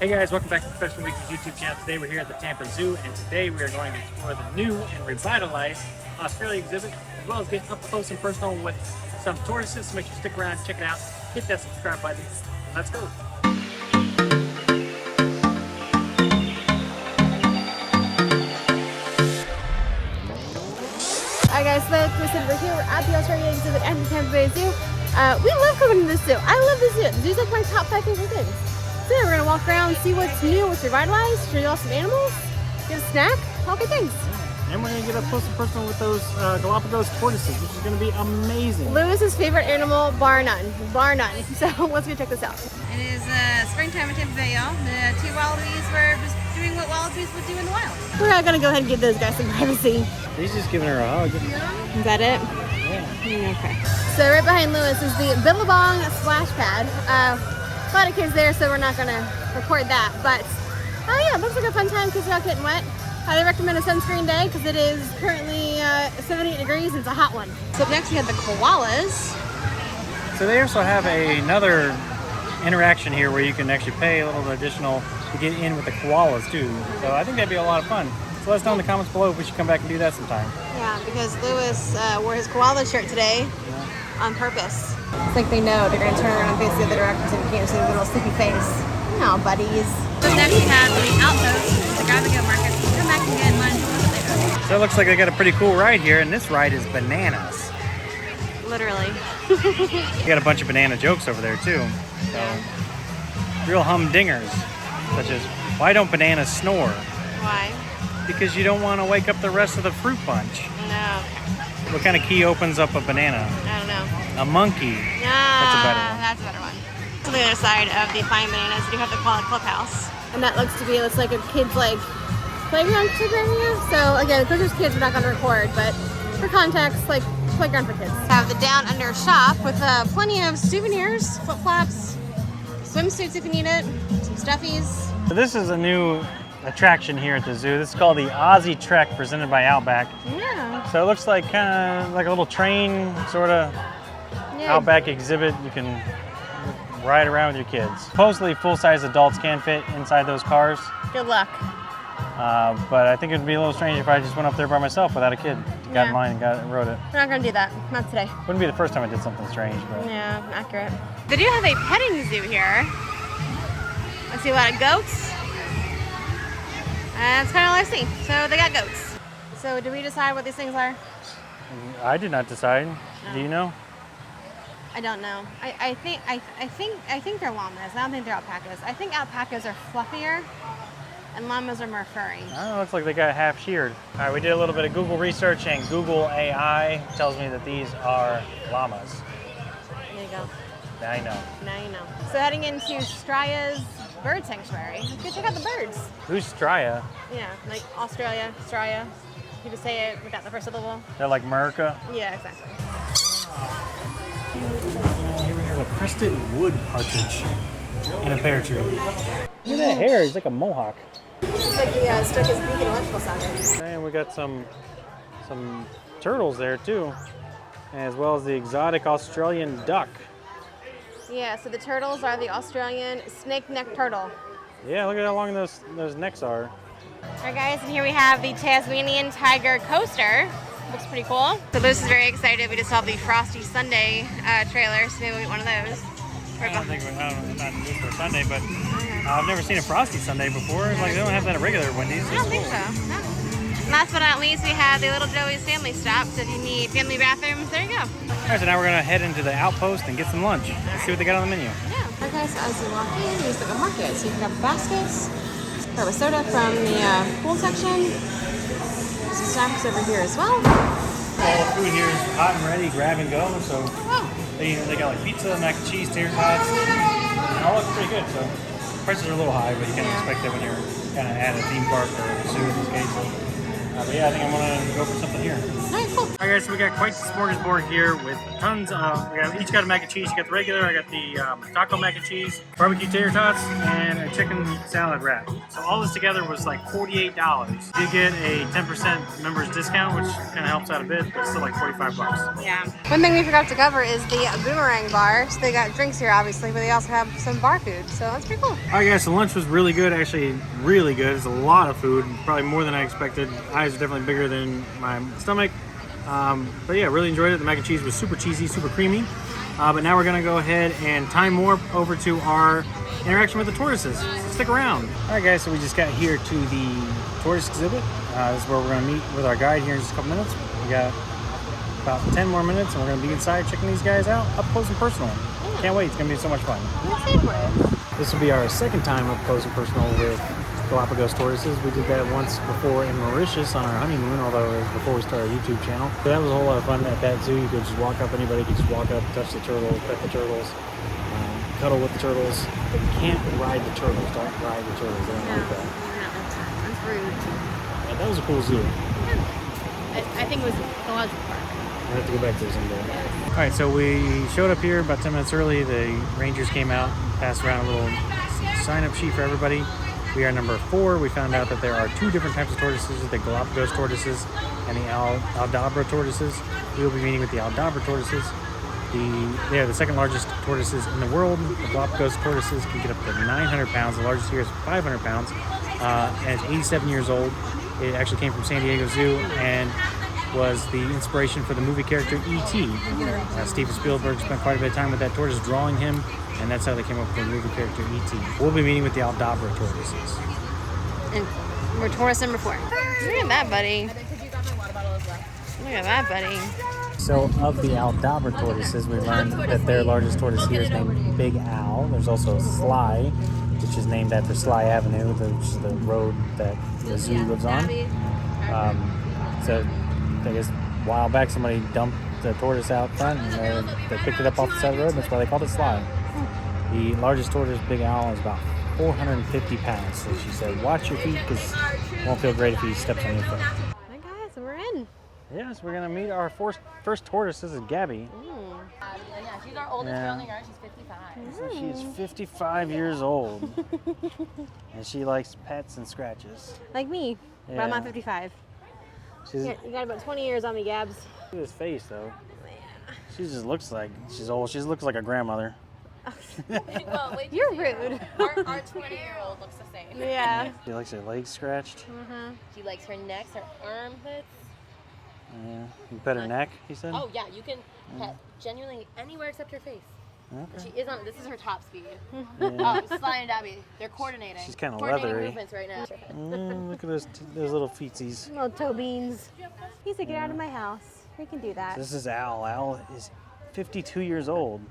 Hey guys, welcome back to the Professional Weekly's YouTube channel. Today we're here at the Tampa Zoo, and today we are going to explore the new and revitalized Australia exhibit, as well as get up close and personal with some tortoises. So make sure you stick around, check it out, hit that subscribe button. Let's go. Alright guys, so we're here, we're at the Australia exhibit at the Tampa Zoo. We love coming to the zoo. I love the zoo. The zoo's like my top 5 favorite things. So yeah, we're gonna walk around, see what's new, what's revitalized, show you all some animals, get a snack, all good things. And we're gonna get up close and personal with those Galapagos tortoises, which is gonna be amazing. Lewis's favorite animal, bar none. Bar none. So let's go check this out. It is springtime in Tampa Bay, y'all. The two wallabies were just doing what wallabies would do in the wild. We're not gonna go ahead and give those guys some privacy. He's just giving her a hug. Is that it? Yeah. Okay. So right behind Lewis is the Billabong splash pad. A lot of kids there, so we're not gonna record that. But oh yeah, looks like a fun time. Kids are not getting wet. Highly recommend a sunscreen day because it is currently 78 degrees and it's a hot one. So up next we have the koalas. So they also have another interaction here where you can actually pay a little additional to get in with the koalas too. So I think that'd be a lot of fun. So let us know in the comments below if we should come back and do that sometime. Yeah, because Lewis wore his koala shirt today on purpose. It's like they know they're going to turn around and face the other direction so we can't see the little sleepy face. No, buddies. So next we have the outpost, the grab and go market. Come back and get lunch a little bit later. So it looks like they got a pretty cool ride here, and this ride is bananas. Literally. You got a bunch of banana jokes over there too. So real humdingers, such as, why don't bananas snore? Why? Because you don't want to wake up the rest of the fruit bunch. No. What kind of key opens up a banana? I don't know. A monkey. That's a better one. That's a better one. To the other side of the fine bananas, we have the koala clubhouse. And that looks like a kid's like playground area. So again, because there's kids, we're not gonna record, but for context, like playground for kids. Have the down under shop with plenty of souvenirs, flip flops, swimsuits if you need it, some stuffies. So this is a new attraction here at the zoo. This is called the Aussie Trek, presented by Outback. Yeah. So it looks like kind of like a little train sort of Outback exhibit. You can ride around with your kids. Supposedly full-size adults can fit inside those cars. Good luck. But I think it would be a little strange if I just went up there by myself without a kid. Got in line and rode it. We're not gonna do that. Not today. Wouldn't be the first time I did something strange, but Yeah, accurate. They do have a petting zoo here. I see a lot of goats. That's kind of all I see. So they got goats. So do we decide what these things are? I did not decide. Do you know? I don't know. I think they're llamas. I don't think they're alpacas. I think alpacas are fluffier and llamas are more furry. Oh, looks like they got half sheared. All right, we did a little bit of Google research, and Google AI tells me that these are llamas. There you go. Now I know. Now you know. So heading into Straya's bird sanctuary. Let's go check out the birds. Who's Straya? Yeah, like Australia, Straya. You just say it without the first syllable. They're like America. Yeah, exactly. Here we have a crested wood partridge in a pear tree. Look at that hair, he's like a mohawk. It's like he stuck his beak in electrical socket. And we got some turtles there too, as well as the exotic Australian duck. Yeah, so the turtles are the Australian snake-necked turtle. Yeah, look at how long those necks are. Alright guys, and here we have the Tasmanian Tiger Coaster. Looks pretty cool. So Lewis is very excited. We just saw the Frosty Sunday trailer, so maybe we'll get one of those. I don't think not new for Sunday, but I've never seen a Frosty Sunday before. Like, they don't have that at regular Wendy's. I don't think so. No. And last but not least, we have the Little Joey's Family Stop. So if you need family bathrooms, there you go. Alright, so now we're gonna head into the outpost and get some lunch. Let's see what they got on the menu. Yeah. Alright guys, so as you walk in, there's like a market. So you can grab baskets, grab a soda from the pool section. There's some snacks over here as well. All the food here is hot and ready, grab and go. So they got like pizza, mac and cheese, tater tots. It all looks pretty good. So prices are a little high, but you can't expect that when you're kind of at a theme park or a zoo in this case. So But yeah, I think I'm gonna go for something here. Alright, cool. Alright guys, so we got quite the smorgasbord here with tons of, each got a mac and cheese. You got the regular, I got the taco mac and cheese, barbecue tater tots, and a chicken salad wrap. So all this together was like $48. You get a 10% members discount, which kind of helps out a bit, but it's still like 45 bucks. Yeah. One thing we forgot to cover is the Boomerang bar. So they got drinks here, obviously, but they also have some bar food. So that's pretty cool. Alright guys, so lunch was really good, actually really good. It's a lot of food, probably more than I expected. Eyes are definitely bigger than my stomach. But yeah, really enjoyed it. The mac and cheese was super cheesy, super creamy. But now we're gonna go ahead and time warp over to our interaction with the tortoises. So stick around. Alright guys, so we just got here to the tortoise exhibit. This is where we're gonna meet with our guide here in just a couple minutes. We got about 10 more minutes and we're gonna be inside checking these guys out up close and personal. Can't wait, it's gonna be so much fun. This will be our second time up close and personal with Galapagos tortoises. We did that once before in Mauritius on our honeymoon, although it was before we started our YouTube channel. So that was a whole lot of fun at that zoo. You could just walk up, anybody could just walk up, touch the turtles, pet the turtles, cuddle with the turtles. But you can't ride the turtles. Don't ride the turtles. They don't like that. That's rude. Yeah, that was a cool zoo. I think it was the logical part. I have to go back there someday. All right, so we showed up here about 10 minutes early. The rangers came out, passed around a little sign-up sheet for everybody. We are number 4. We found out that there are 2 different types of tortoises, the Galapagos tortoises and the Aldabra tortoises. We will be meeting with the Aldabra tortoises. They are the second largest tortoises in the world. The Galapagos tortoises can get up to 900 pounds. The largest here is 500 pounds. And it's 87 years old. It actually came from San Diego Zoo and was the inspiration for the movie character E.T. Steven Spielberg spent quite a bit of time with that tortoise drawing him, and that's how they came up with the movie character E.T. We'll be meeting with the Aldabra tortoises. And we're tortoise number 4. Look at that, buddy. Look at that, buddy. So of the Aldabra tortoises, we learned that their largest tortoise here is named Big Al. There's also Sly, which is named after Sly Avenue, which is the road that the zoo lives on. So I guess a while back somebody dumped the tortoise out front and they picked it up off the side of the road. That's why they called it Sly. The largest tortoise, Big Al, is about 450 pounds. So she said, watch your feet because it won't feel great if he steps on your foot. Alright guys, we're in. Yes, we're going to meet our first tortoise. This is Gabby. Yeah, she's our oldest girl in the yard. She's 55. So she is 55 years old. And she likes pets and scratches. Like me, but I'm not 55. You got about 20 years on me, Gabs. Look at his face, though. She just looks like she's old. She looks like a grandmother. Well, wait, You're rude. Our 20-year-old looks the same. Yeah. She likes her legs scratched. She likes her neck, her armpits. Yeah. You pet her neck, he said? Oh, yeah, you can pet genuinely anywhere except her face. Okay. She is on, this is her top speed. Yeah. Sly and Dabby, they're coordinating. She's kind of coordinating leathery. movements right now. Look at those little feetsies. Little toe beans. He said, get out of my house. We can do that. This is Al. Al is 52 years old.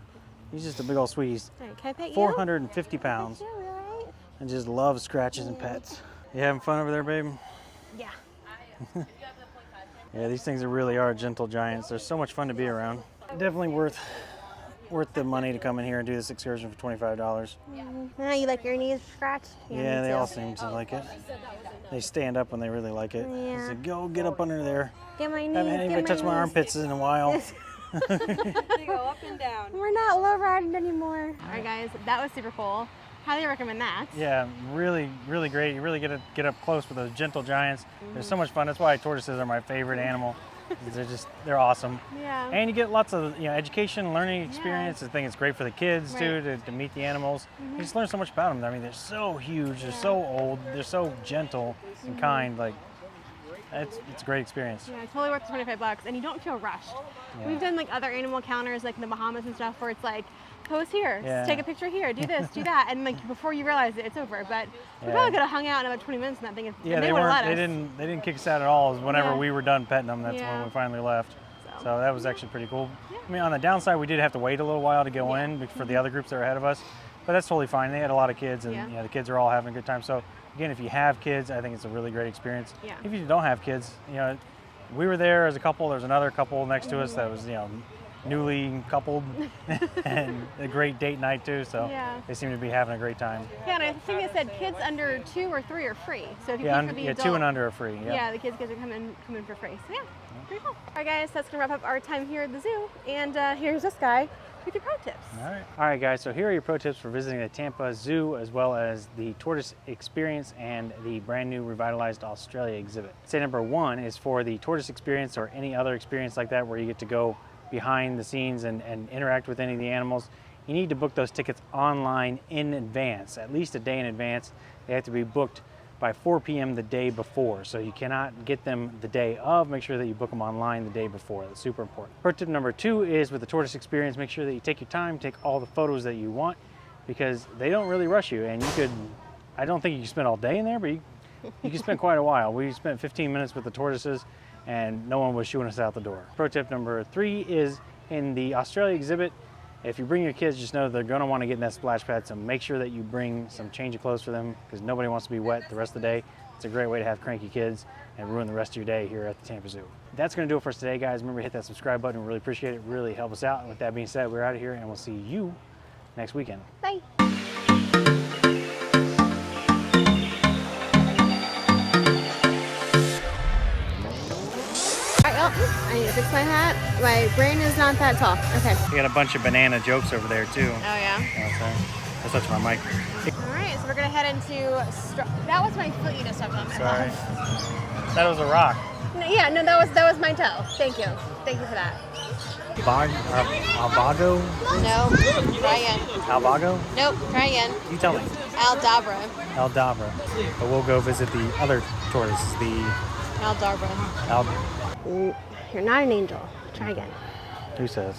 He's just a big old sweetie. He's Alright, can I pet you? 450 pounds Yeah, we all right? and just loves scratches and pets. You having fun over there, babe? Yeah. Yeah, these things really are gentle giants. They're so much fun to be around. Definitely worth the money to come in here and do this excursion for $25. You like your knees scratched? Yeah, they all seem to like it. They stand up when they really like it. Yeah. They say, go get up under there. Get my knees. Haven't had anybody touch my armpits in a while. They go up and down. We're not low riding anymore. Alright guys, that was super cool. Highly recommend that. Yeah, really, really great. You really get up close with those gentle giants. They're so much fun. That's why tortoises are my favorite animal. They're awesome. Yeah. And you get lots of education, learning experience. I think it's great for the kids too to meet the animals. You just learn so much about them. I mean, they're so huge, they're so old, they're so gentle and kind. Like, it's a great experience. Yeah, it's totally worth the $25, and you don't feel rushed. Yeah. We've done like other animal counters, like in the Bahamas and stuff, where it's like, pose here, take a picture here, do this, do that, and like before you realize it, it's over. But we probably could have hung out in about 20 minutes in that thing. Yeah, and they would have let us. they didn't kick us out at all. Whenever we were done petting them, that's when we finally left. So that was actually pretty cool. I mean, on the downside, we did have to wait a little while to go in for the other groups that were ahead of us, but that's totally fine. They had a lot of kids, and the kids are all having a good time. So again, if you have kids, I think it's a really great experience. Yeah. If you don't have kids, we were there as a couple. There's another couple next to us that was newly coupled and a great date night too. So Yeah. they seem to be having a great time. Yeah, and I think it said kids under 2 or 3 are free. So if you Yeah, pay for the adult, 2 and under are free. yeah, the kids get to come in for free. So yeah, pretty cool. All right, guys, that's gonna wrap up our time here at the zoo. And here's this guy with your pro tips. All right, guys. So here are your pro tips for visiting the Tampa Zoo, as well as the Tortoise Experience and the brand new revitalized Australia exhibit. Say number 1 is for the Tortoise Experience or any other experience like that where you get to go behind the scenes and interact with any of the animals. You need to book those tickets online in advance, at least a day in advance. They have to be booked by 4 p.m. the day before, so you cannot get them the day of. Make sure that you book them online the day before. That's super important. Pro tip number 2 is with the Tortoise Experience, make sure that you take your time, take all the photos that you want, because they don't really rush you. And you could, I don't think you can spend all day in there, but you can spend quite a while. We spent 15 minutes with the tortoises and no one was shooing us out the door. Pro tip number 3 is in the Australia exhibit. If you bring your kids, just know they're gonna wanna get in that splash pad, so make sure that you bring some change of clothes for them, because nobody wants to be wet the rest of the day. It's a great way to have cranky kids and ruin the rest of your day here at the Tampa Zoo. That's gonna do it for us today, guys. Remember to hit that subscribe button. We really appreciate it, really help us out. And with that being said, we're out of here and we'll see you next weekend. Bye. I need to fix my hat. My brain is not that tall. Okay. You got a bunch of banana jokes over there too. Oh yeah. That's touch my mic. All right, so we're gonna head into. That was my foot you just stepped on. Sorry. That was a rock. No, yeah, no, that was my toe. Thank you for that. Albago? No, try again. Albago? Nope, try again. You tell me. Aldabra. Aldabra. But we'll go visit the other tortoise, the Aldabra. You're not an angel. Try again. Who says?